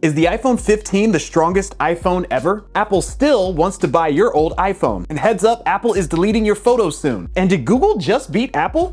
Is the iPhone 15 the strongest iPhone ever? Apple still wants to buy your old iPhone. And heads up, Apple is deleting your photos soon. And did Google just beat Apple?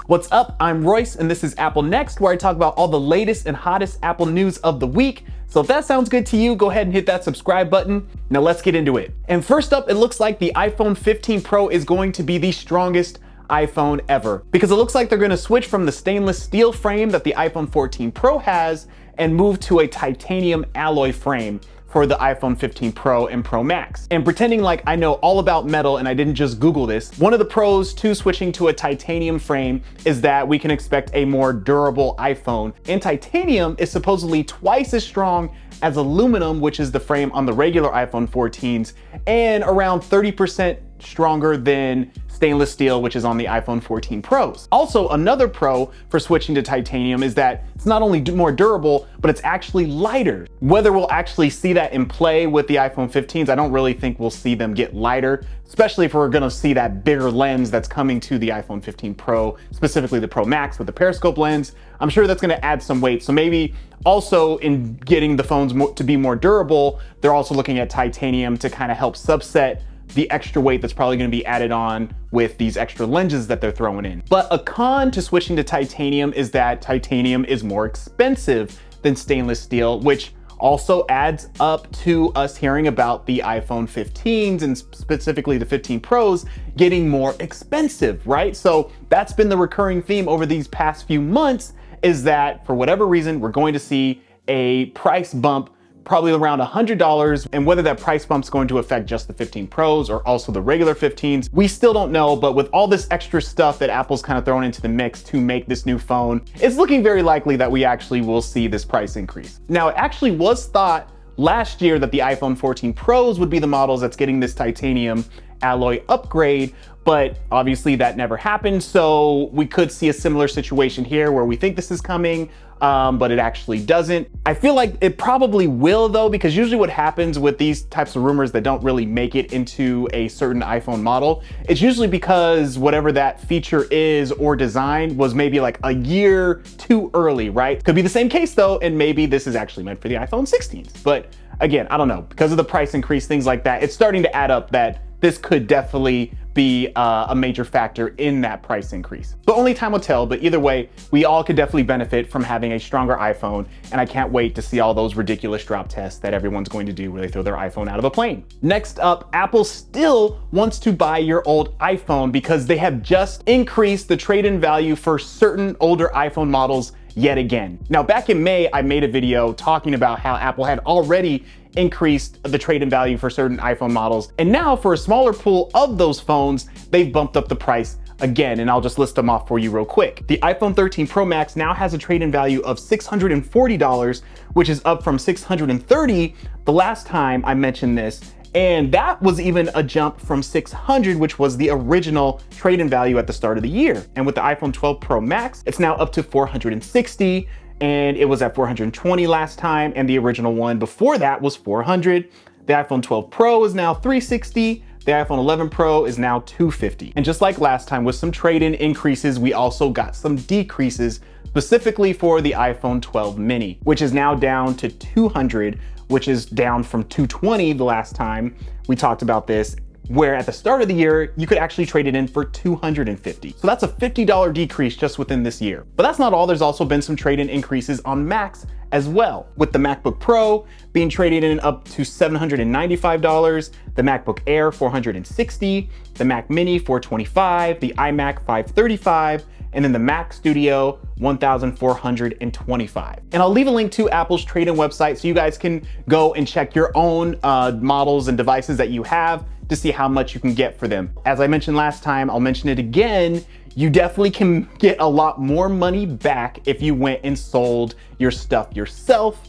What's up? I'm Royce, and this is Apple Next, where I talk about all the latest and hottest Apple news of the week. So if that sounds good to you, go ahead and hit that subscribe button. Now let's get into it. And first up, it looks like the iPhone 15 Pro is going to be the strongest iPhone ever, because it looks like they're going to switch from the stainless steel frame that the iPhone 14 Pro has and move to a titanium alloy frame for the iPhone 15 Pro and Pro Max. And pretending like I know all about metal and I didn't just Google this, one of the pros to switching to a titanium frame is that we can expect a more durable iPhone. And titanium is supposedly twice as strong as aluminum, which is the frame on the regular iPhone 14s, and around 30% stronger than stainless steel, which is on the iPhone 14 Pros. Also, another pro for switching to titanium is that it's not only more durable, but it's actually lighter. Whether we'll actually see that in play with the iPhone 15s, I don't really think we'll see them get lighter, especially if we're gonna see that bigger lens that's coming to the iPhone 15 Pro, specifically the Pro Max with the periscope lens. I'm sure that's gonna add some weight. So maybe also in getting the phones to be more durable, they're also looking at titanium to kind of help subset the extra weight that's probably going to be added on with these extra lenses that they're throwing in. But a con to switching to titanium is that titanium is more expensive than stainless steel, which also adds up to us hearing about the iPhone 15s and specifically the 15 Pros getting more expensive, right? So that's been the recurring theme over these past few months, is that for whatever reason, we're going to see a price bump probably around $100, and whether that price bump's going to affect just the 15 Pros or also the regular 15s, we still don't know. But with all this extra stuff that Apple's kind of thrown into the mix to make this new phone, it's looking very likely that we actually will see this price increase. Now, it actually was thought last year that the iPhone 14 Pros would be the models that's getting this titanium alloy upgrade, but obviously that never happened. So we could see a similar situation here where we think this is coming, but it actually doesn't. I feel like it probably will though, because usually what happens with these types of rumors that don't really make it into a certain iPhone model, it's usually because whatever that feature is or design was maybe like a year too early, right? Could be the same case though, and maybe this is actually meant for the iPhone 16s. But again, I don't know, because of the price increase, things like that, it's starting to add up that this could definitely be a major factor in that price increase. But only time will tell, but either way, we all could definitely benefit from having a stronger iPhone, and I can't wait to see all those ridiculous drop tests that everyone's going to do where they throw their iPhone out of a plane. Next up, Apple still wants to buy your old iPhone because they have just increased the trade-in value for certain older iPhone models yet again. Now, back in May, I made a video talking about how Apple had already increased the trade-in value for certain iPhone models. And now for a smaller pool of those phones, they've bumped up the price again, and I'll just list them off for you real quick. The iPhone 13 Pro Max now has a trade-in value of $640, which is up from $630 the last time I mentioned this. And that was even a jump from $600, which was the original trade-in value at the start of the year. And with the iPhone 12 Pro Max, it's now up to $460, and it was at $420 last time, and the original one before that was $400. The iPhone 12 Pro is now $360. The iPhone 11 Pro is now $250. And just like last time with some trade-in increases, we also got some decreases specifically for the iPhone 12 mini, which is now down to $200, which is down from $220 the last time we talked about this, where at the start of the year, you could actually trade it in for $250. So that's a $50 decrease just within this year. But that's not all. There's also been some trade-in increases on Macs as well, with the MacBook Pro being traded in up to $795, the MacBook Air $460, the Mac Mini $425, the iMac $535, and then the Mac Studio $1,425. And I'll leave a link to Apple's trade-in website so you guys can go and check your own models and devices that you have to see how much you can get for them. As I mentioned last time, I'll mention it again, you definitely can get a lot more money back if you went and sold your stuff yourself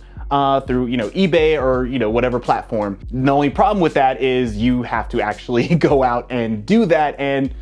through eBay or whatever platform. The only problem with that is you have to actually go out and do that, and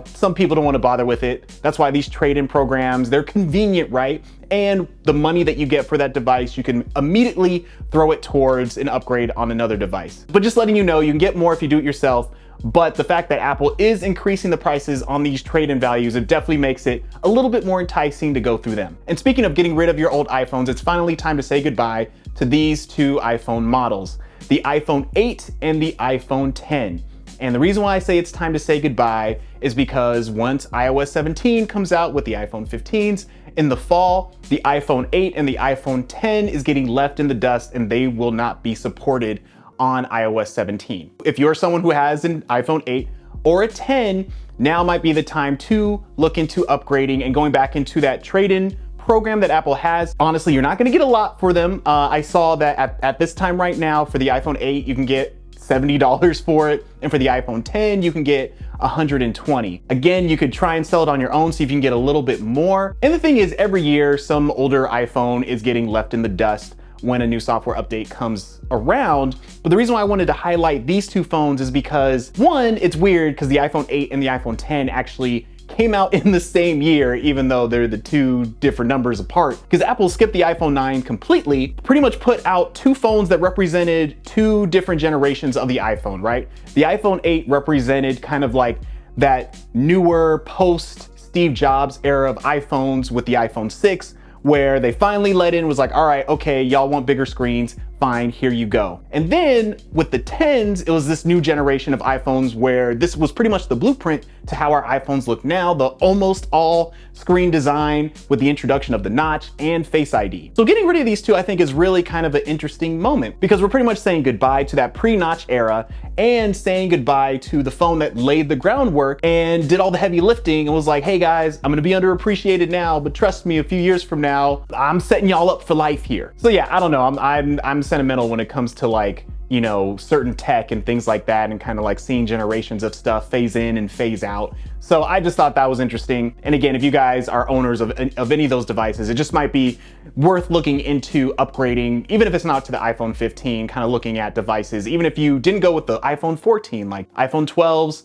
some people don't want to bother with it. That's why these trade-in programs, they're convenient, right? And the money that you get for that device, you can immediately throw it towards an upgrade on another device. But just letting you know, you can get more if you do it yourself. but the fact that Apple is increasing the prices on these trade-in values, it definitely makes it a little bit more enticing to go through them. And speaking of getting rid of your old iPhones, it's finally time to say goodbye to these two iPhone models, the iPhone 8 and the iPhone 10. And the reason why I say it's time to say goodbye is because once iOS 17 comes out with the iPhone 15s in the fall, the iPhone 8 and the iPhone 10 is getting left in the dust and they will not be supported on iOS 17. If you're someone who has an iPhone 8 or a 10, now might be the time to look into upgrading and going back into that trade-in program that Apple has. Honestly, you're not gonna get a lot for them. I saw that at this time right now for the iPhone 8, you can get $70 for it. And for the iPhone 10, you can get $120. Again, you could try and sell it on your own, see if you can get a little bit more. And the thing is, every year, some older iPhone is getting left in the dust when a new software update comes around. But the reason why I wanted to highlight these two phones is because, one, it's weird because the iPhone 8 and the iPhone 10 actually came out in the same year, even though they're the two different numbers apart. Because Apple skipped the iPhone 9 completely, pretty much put out two phones that represented two different generations of the iPhone, right? The iPhone 8 represented kind of like that newer post Steve Jobs era of iPhones with the iPhone 6, where they finally let in, was like, all right, okay, y'all want bigger screens, fine, here you go. And then with the 10s, it was this new generation of iPhones where this was pretty much the blueprint to how our iPhones look now, the almost all screen design with the introduction of the notch and Face ID. So getting rid of these two, I think, is really kind of an interesting moment because we're pretty much saying goodbye to that pre-notch era and saying goodbye to the phone that laid the groundwork and did all the heavy lifting and was like, hey guys, I'm gonna be underappreciated now, but trust me, a few years from now, I'm setting y'all up for life here. So yeah, I don't know, I'm sentimental when it comes to like, you know, certain tech and things like that and kind of like seeing generations of stuff phase in and phase out. So I just thought that was interesting. And again, if you guys are owners of any of those devices, it just might be worth looking into upgrading, even if it's not to the iPhone 15, kind of looking at devices, even if you didn't go with the iPhone 14, like iPhone 12s,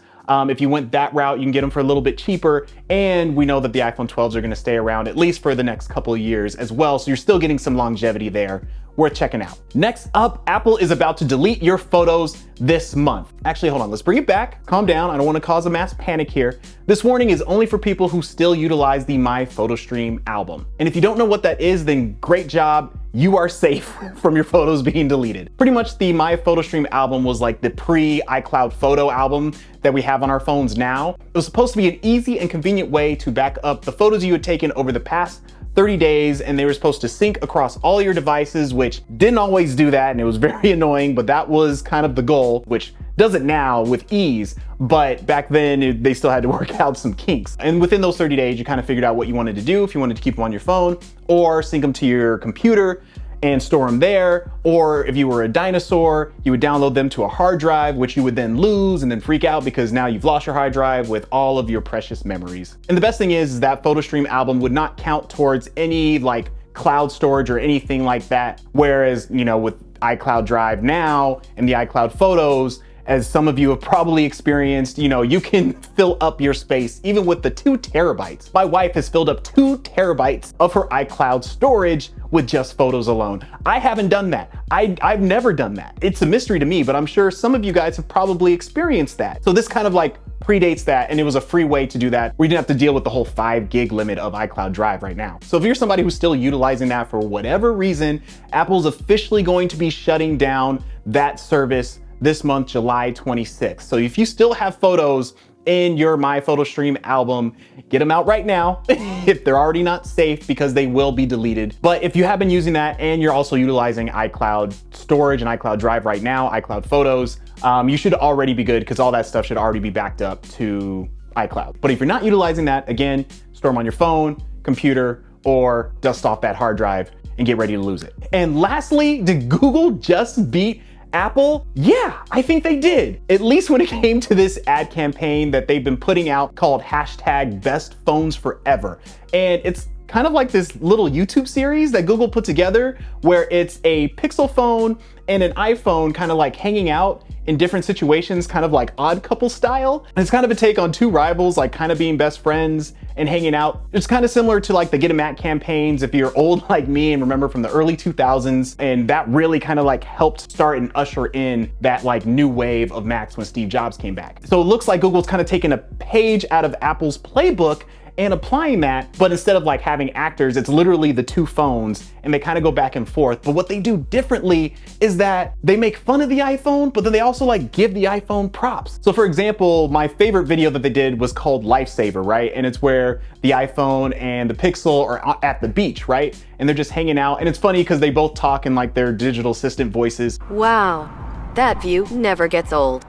if you went that route, you can get them for a little bit cheaper. And we know that the iPhone 12s are gonna stay around at least for the next couple of years as well. So you're still getting some longevity there. Worth checking out. Next up, Apple is about to delete your photos this month. Actually, hold on, let's bring it back. Calm down, I don't wanna cause a mass panic here. This warning is only for people who still utilize the My PhotoStream album. And if you don't know what that is, then great job. You are safe from your photos being deleted. Pretty much the My PhotoStream album was like the pre-iCloud photo album that we have on our phones now. It was supposed to be an easy and convenient way to back up the photos you had taken over the past 30 days, and they were supposed to sync across all your devices, which didn't always do that, and it was very annoying, but that was kind of the goal, which does it now with ease, but back then they still had to work out some kinks. And within those 30 days, you kind of figured out what you wanted to do, if you wanted to keep them on your phone or sync them to your computer and store them there, or if you were a dinosaur, you would download them to a hard drive, which you would then lose and then freak out because now you've lost your hard drive with all of your precious memories. And the best thing is that PhotoStream album would not count towards any like cloud storage or anything like that. Whereas, you know, with iCloud Drive now and the iCloud Photos, as some of you have probably experienced, you know, you can fill up your space even with the 2 terabytes. My wife has filled up 2 terabytes of her iCloud storage with just photos alone. I haven't done that. I've never done that. It's a mystery to me, but I'm sure some of you guys have probably experienced that. So this kind of like predates that, and it was a free way to do that. We didn't have to deal with the whole 5 gig limit of iCloud Drive right now. So if you're somebody who's still utilizing that for whatever reason, Apple's officially going to be shutting down that service this month, July 26th. So if you still have photos in your My PhotoStream album, get them out right now if they're already not safe, because they will be deleted. But if you have been using that and you're also utilizing iCloud storage and iCloud Drive right now, iCloud Photos, you should already be good because all that stuff should already be backed up to iCloud. But if you're not utilizing that, again, store them on your phone, computer, or dust off that hard drive and get ready to lose it. And lastly, did Google just beat Apple? Yeah, I think they did. At least when it came to this ad campaign that they've been putting out called #BestPhonesForever. And it's kind of like this little YouTube series that Google put together where it's a Pixel phone and an iPhone kind of like hanging out in different situations, kind of like Odd Couple style. And it's kind of a take on 2 rivals, like kind of being best friends and hanging out. It's kind of similar to like the Get a Mac campaigns if you're old like me and remember from the early 2000s, and that really kind of like helped start and usher in that like new wave of Macs when Steve Jobs came back. So it looks like Google's kind of taken a page out of Apple's playbook and applying that, but instead of like having actors, it's literally the two phones and they kind of go back and forth. But what they do differently is that they make fun of the iPhone, but then they also like give the iPhone props. So for example, my favorite video that they did was called Lifesaver, right? And it's where the iPhone and the Pixel are at the beach, right? And they're just hanging out. And it's funny because they both talk in like their digital assistant voices. Wow, that view never gets old.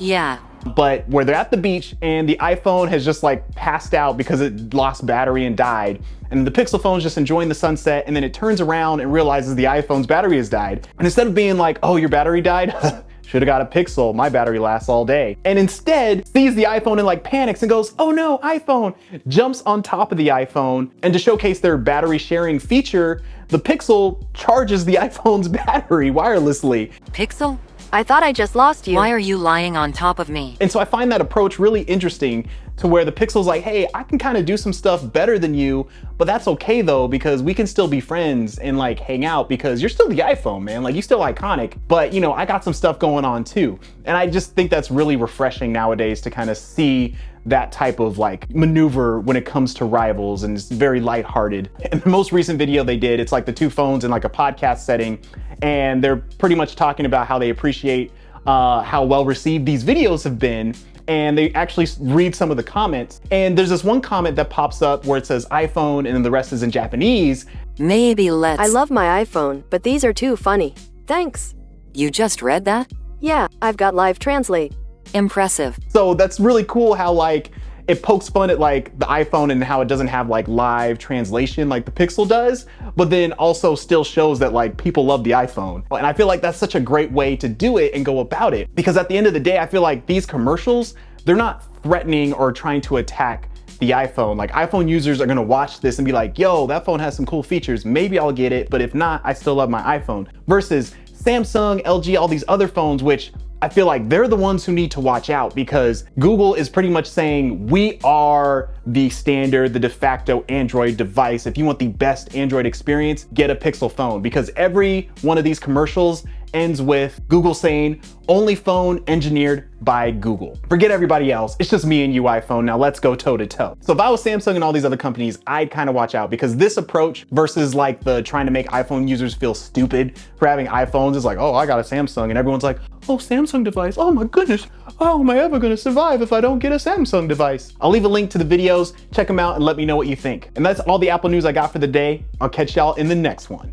Yeah. But where they're at the beach and the iPhone has just like passed out because it lost battery and died. And the Pixel phone's just enjoying the sunset, and then it turns around and realizes the iPhone's battery has died. And instead of being like, oh, your battery died? Should have got a Pixel, my battery lasts all day. And instead sees the iPhone and like panics and goes, oh no, iPhone, jumps on top of the iPhone. And to showcase their battery sharing feature, the Pixel charges the iPhone's battery wirelessly. Pixel? I thought I just lost you. Why are you lying on top of me? And so I find that approach really interesting, to where the Pixel's like, hey, I can kind of do some stuff better than you, but that's okay though, because we can still be friends and like hang out because you're still the iPhone, man. Like, you're still iconic, but you know, I got some stuff going on too. And I just think that's really refreshing nowadays to kind of see that type of like maneuver when it comes to rivals, and it's very lighthearted. In the most recent video they did, it's like the two phones in like a podcast setting, and they're pretty much talking about how they appreciate how well received these videos have been. And they actually read some of the comments. And there's this one comment that pops up where it says iPhone and then the rest is in Japanese. Maybe let's... I love my iPhone, but these are too funny. Thanks. You just read that? Yeah, I've got Live Translate. Impressive. So that's really cool how like it pokes fun at like the iPhone and how it doesn't have like live translation like the Pixel does, but then also still shows that like people love the iPhone. And I feel like that's such a great way to do it and go about it, because at the end of the day, I feel like these commercials, they're not threatening or trying to attack the iPhone. Like, iPhone users are gonna watch this and be like, yo, that phone has some cool features, maybe I'll get it, but if not, I still love my iPhone. Versus Samsung, LG, all these other phones, which I feel like they're the ones who need to watch out, because Google is pretty much saying, we are the standard, the de facto Android device. If you want the best Android experience, get a Pixel phone, because every one of these commercials ends with Google saying, only phone engineered by Google. Forget everybody else. It's just me and you, iPhone. Now let's go toe to toe. So if I was Samsung and all these other companies, I'd kind of watch out, because this approach versus like the trying to make iPhone users feel stupid for having iPhones is like, oh, I got a Samsung, and everyone's like, oh, Samsung device. Oh my goodness. How am I ever gonna survive if I don't get a Samsung device? I'll leave a link to the videos. Check them out and let me know what you think. And that's all the Apple news I got for the day. I'll catch y'all in the next one.